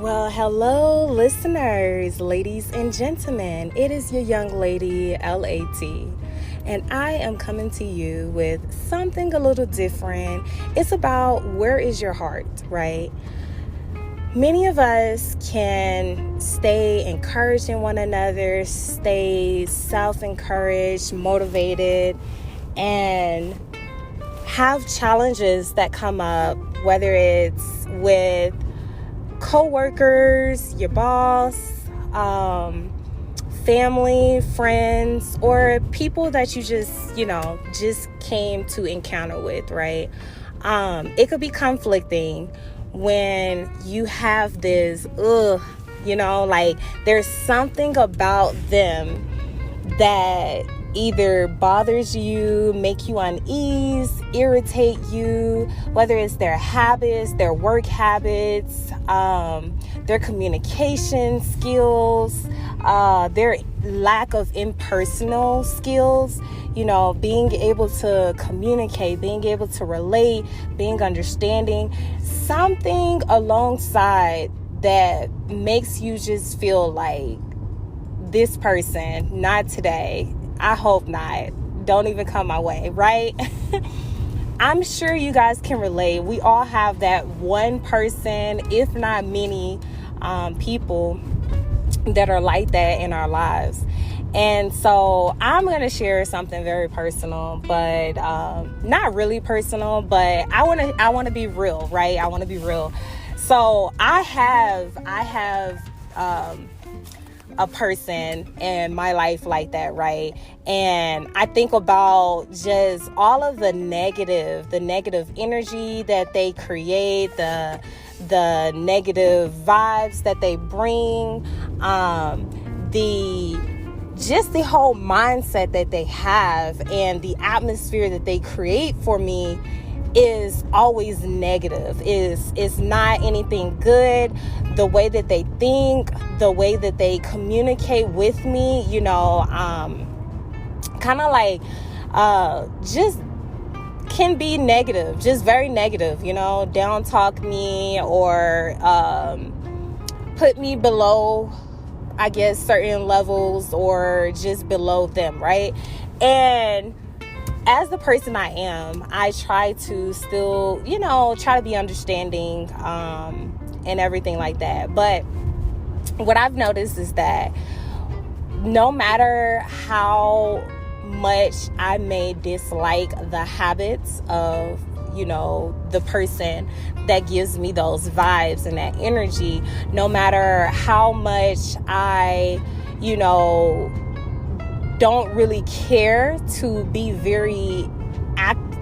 Well, hello, listeners, ladies and gentlemen. It is your young lady, LAT, and I am coming to you with something a little different. It's about where is your heart, right? Many of us can stay encouraging one another, stay self-encouraged, motivated, and have challenges that come up, whether it's with co-workers, your boss, family, friends, or people that you just came to encounter with, right? It could be conflicting when you have this, like there's something about them that either bothers you, make you unease, irritate you, whether it's their habits, their work habits, their communication skills, their lack of impersonal skills, being able to communicate, being able to relate, being understanding, something alongside that makes you just feel like this person, not today. I hope not. Don't even come my way, right? I'm sure you guys can relate. We all have that one person, if not many people that are like that in our lives. And so I'm going to share something very personal, but not really personal, but I want to be real, right? I want to be real. So I have a person in my life like that, right? And I think about just all of the negative energy that they create, the negative vibes that they bring, the whole mindset that they have, and the atmosphere that they create for me is always negative. Is not anything good. The way that they think, the way that they communicate with me, kind of like just can be negative, just very negative, down talk me or put me below, I guess, certain levels or just below them, right? And as the person I am, I try to still, try to be understanding and everything like that. But what I've noticed is that no matter how much I may dislike the habits of, the person that gives me those vibes and that energy, no matter how much I, don't really care to be very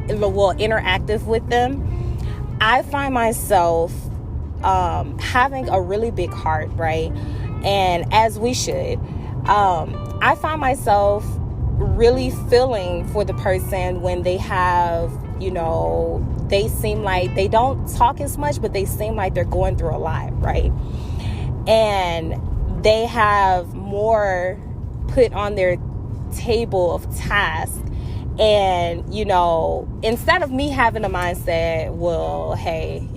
interactive with them, I find myself having a really big heart, right? And as we should, I find myself really feeling for the person when they have, they seem like they don't talk as much, but they seem like they're going through a lot, right? And they have more put on their table of tasks, and instead of me having a mindset, well, hey,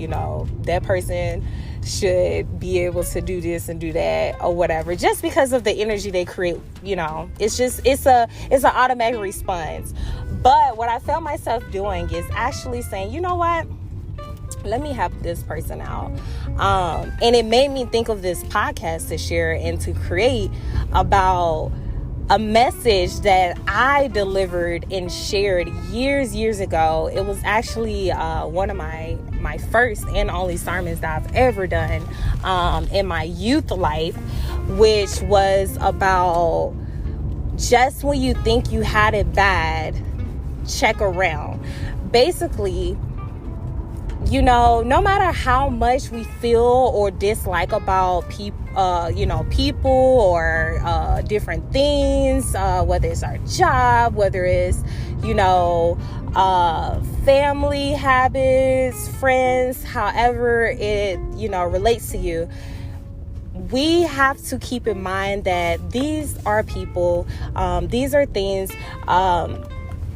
that person should be able to do this and do that or whatever, just because of the energy they create, it's an automatic response. But what I felt myself doing is actually saying, you know what, let me help this person out. And it made me think of this podcast to share and to create about a message that I delivered and shared years ago. It was actually one of my first and only sermons that I've ever done in my youth life, which was about just when you think you had it bad, check around. Basically, no matter how much we feel or dislike about people or different things, whether it's our job, whether it's, family habits, friends, however it, relates to you, we have to keep in mind that these are people, these are things,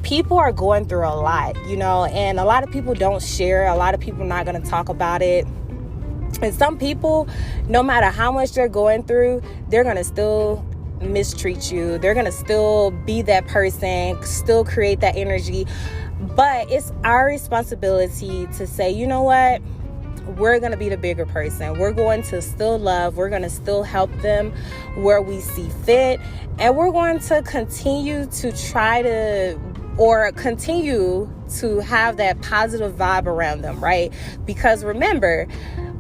people are going through a lot, and a lot of people don't share. A lot of people are not going to talk about it. And some people, no matter how much they're going through, they're going to still mistreat you. They're going to still be that person, still create that energy. But it's our responsibility to say, you know what? We're going to be the bigger person. We're going to still love. We're going to still help them where we see fit. And we're going to continue to continue to have that positive vibe around them, right? Because remember,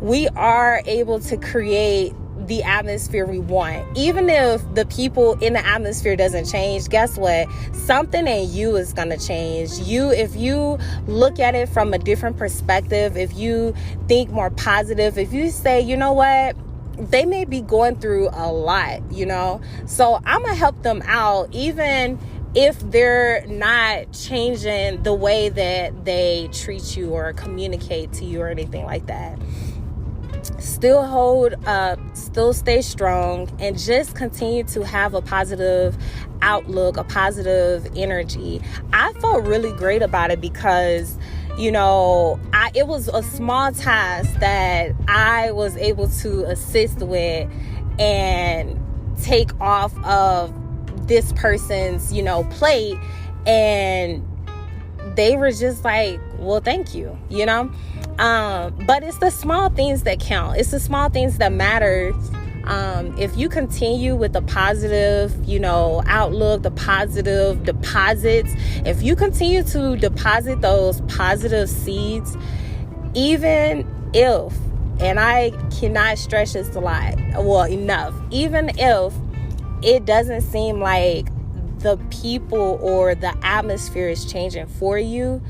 we are able to create the atmosphere we want. Even if the people in the atmosphere doesn't change, guess what? Something in you is going to change. If you look at it from a different perspective, if you think more positive, if you say, you know what? They may be going through a lot, So I'm going to help them out, even if they're not changing the way that they treat you or communicate to you or anything like that. Still hold up, still stay strong, and just continue to have a positive outlook, a positive energy. I felt really great about it because, it was a small task that I was able to assist with and take off of this person's, plate, and they were just like, well, thank you, but it's the small things that count. It's the small things that matter. If you continue with the positive, outlook, the positive deposits, if you continue to deposit those positive seeds, even if, and I cannot stress this enough, even if it doesn't seem like the people or the atmosphere is changing for you,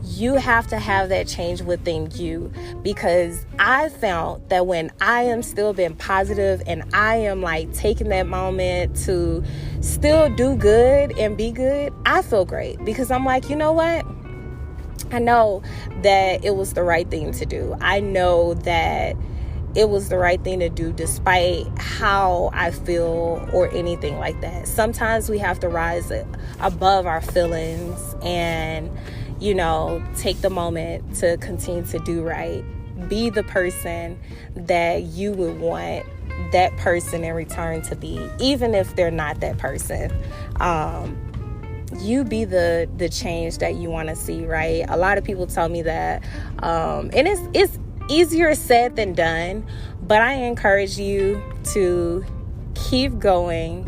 you have to have that change within you. Because I found that when I am still being positive and I am like taking that moment to still do good and be good, I feel great, because I'm like, you know what? I know that it was the right thing to do. I know that it was the right thing to do despite how I feel or anything like that. Sometimes we have to rise above our feelings and, take the moment to continue to do right. Be the person that you would want that person in return to be, even if they're not that person. You be the change that you want to see, right? A lot of people tell me that, and it's easier said than done, but I encourage you to keep going.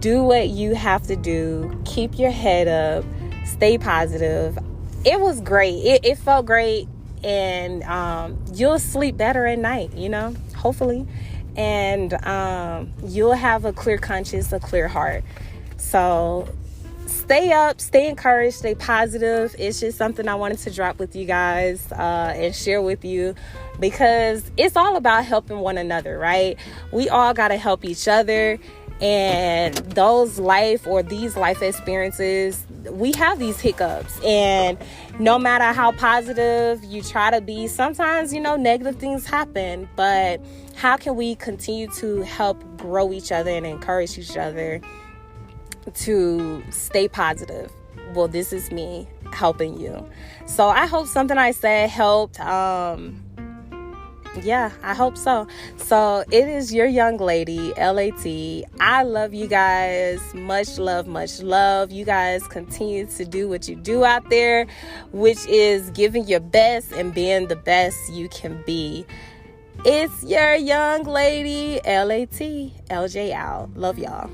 Do what you have to do. Keep your head up. Stay positive. It was great. It felt great, and you'll sleep better at night, hopefully, and you'll have a clear conscience, a clear heart. So stay up, stay encouraged, stay positive. It's just something I wanted to drop with you guys and share with you, because it's all about helping one another, right? We all got to help each other. And these life experiences, we have these hiccups, and no matter how positive you try to be, sometimes, negative things happen. But how can we continue to help grow each other and encourage each other to stay positive? Well, this is me helping you. So I hope something I said helped. Yeah, I hope so. So it is your young lady, LAT. I love you guys. Much love, much love. You guys continue to do what you do out there, which is giving your best and being the best you can be. It's your young lady, LAT. LJ out. Love y'all.